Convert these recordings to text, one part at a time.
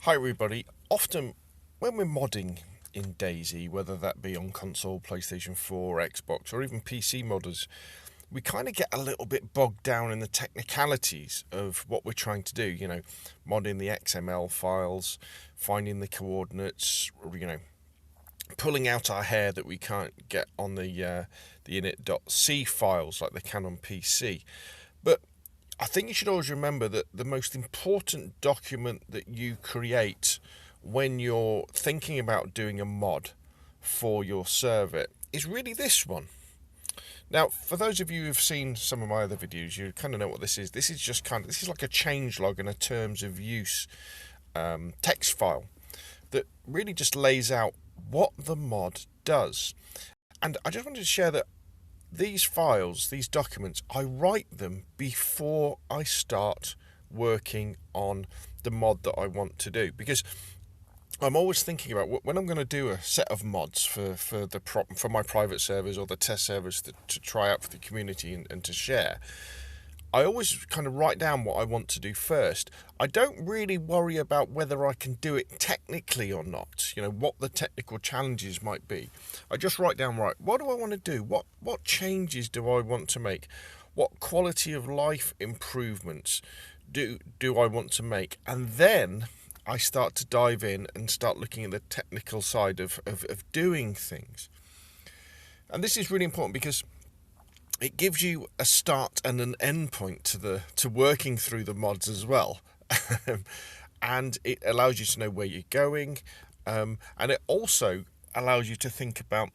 Hi everybody. Often when we're modding in DayZ, whether that be on console, PlayStation 4, Xbox, or even PC modders, we kind of get a little bit bogged down in the technicalities of what we're trying to do. Modding the XML files, finding the coordinates, pulling out our hair that we can't get on the init.c files like they can on PC. But I think you should always remember that the most important document that you create when you're thinking about doing a mod for your server is really this one. Now, for those of you who've seen some of my other videos, you kind of know what this is. This is like a changelog and a terms of use text file that really just lays out what the mod does. And I just wanted to share that these files, these documents, I write them before I start working on the mod that I want to do, because I'm always thinking about when I'm going to do a set of mods for my private servers or the test servers to try out for the community and to share. I always kind of write down what I want to do first. I don't really worry about whether I can do it technically or not, what the technical challenges might be. I just write down, right, what do I want to do? What changes do I want to make? What quality of life improvements do I want to make? And then I start to dive in and start looking at the technical side of doing things. And this is really important because it gives you a start and an end point to working through the mods as well. And it allows you to know where you're going. And it also allows you to think about,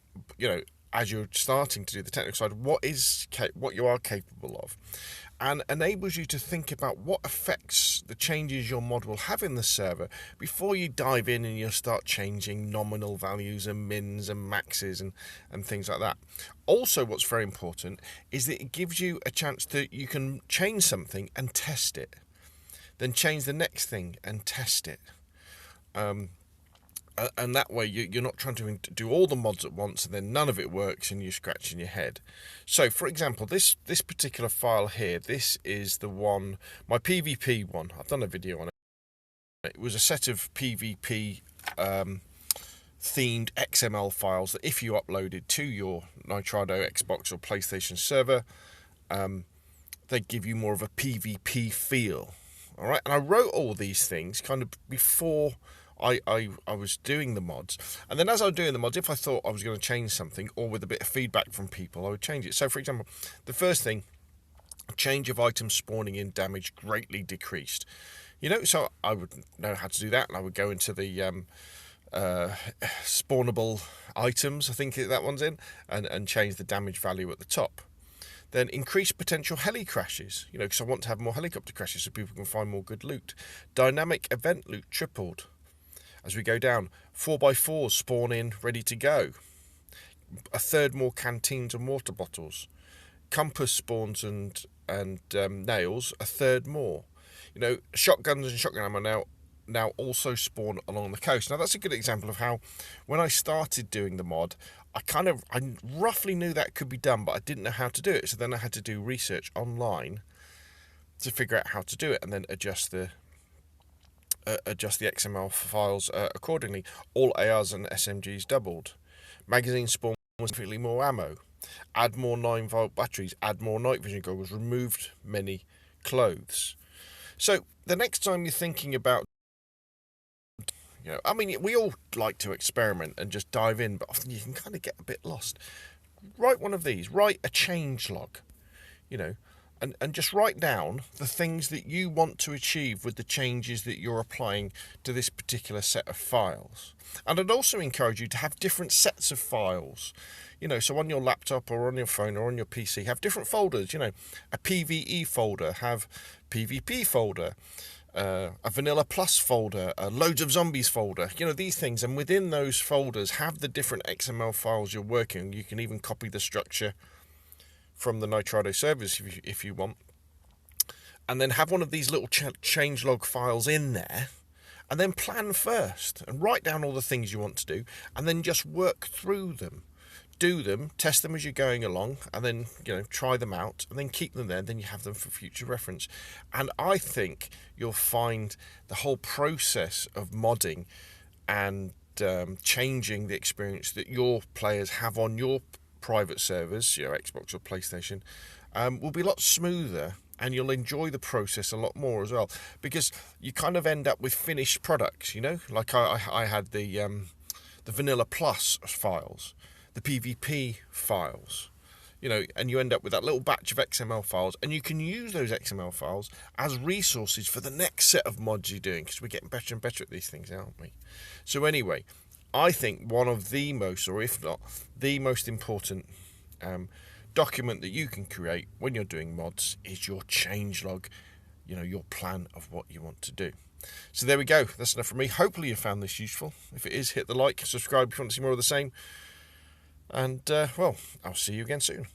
as you're starting to do the technical side, what you are capable of. And enables you to think about what effects the changes your mod will have in the server before you dive in and you start changing nominal values and mins and maxes and things like that. Also, what's very important is that it gives you a chance that you can change something and test it, then change the next thing and test it. And that way you're not trying to do all the mods at once and then none of it works and you're scratching your head. So, for example, this particular file here, this is the one, my PvP one. I've done a video on it. It was a set of PvP themed XML files that if you uploaded to your Nitrado, Xbox or PlayStation server, they give you more of a PvP feel. All right, and I wrote all these things kind of before I was doing the mods, and then as I was doing the mods, if I thought I was going to change something or with a bit of feedback from people, I would change it. So, for example, the first thing, change of items spawning in damage greatly decreased. So I would know how to do that, and I would go into the spawnable items, I think that one's in, and change the damage value at the top. Then increase potential heli crashes, because I want to have more helicopter crashes so people can find more good loot. Dynamic event loot tripled. As we go down, 4x4s spawn in, ready to go. A third more canteens and water bottles. Compass spawns and nails, a third more. Shotguns and shotgun ammo now also spawn along the coast. Now that's a good example of how, when I started doing the mod, I roughly knew that could be done, but I didn't know how to do it. So then I had to do research online to figure out how to do it, and then adjust the XML files accordingly. All ARs and SMGs doubled. Magazine spawn was significantly more ammo. Add more 9-volt batteries. Add more night vision goggles. Removed many clothes. So the next time you're thinking about, we all like to experiment and just dive in, but often you can kind of get a bit lost. Write one of these. Write a changelog. And just write down the things that you want to achieve with the changes that you're applying to this particular set of files. And I'd also encourage you to have different sets of files. So on your laptop or on your phone or on your PC, have different folders. A PvE folder, have PvP folder, a Vanilla Plus folder, a Loads of Zombies folder. These things. And within those folders, have the different XML files you're working. You can even copy the structure from the Nitrado servers if you want, and then have one of these little changelog files in there, and then plan first and write down all the things you want to do, and then just work through them. do them, test them as you're going along, and then try them out, and then keep them there. Then you have them for future reference. And I think you'll find the whole process of modding and changing the experience that your players have on your private servers, Xbox or PlayStation, will be a lot smoother, and you'll enjoy the process a lot more as well, because you kind of end up with finished products. Like I had the Vanilla Plus files, the PvP files, and you end up with that little batch of XML files, and you can use those XML files as resources for the next set of mods you're doing, because we're getting better and better at these things, aren't we? So anyway, I think one of the most, or if not the most important document that you can create when you're doing mods is your changelog, your plan of what you want to do. So there we go. That's enough from me. Hopefully you found this useful. If it is, hit the like, subscribe if you want to see more of the same. And, well, I'll see you again soon.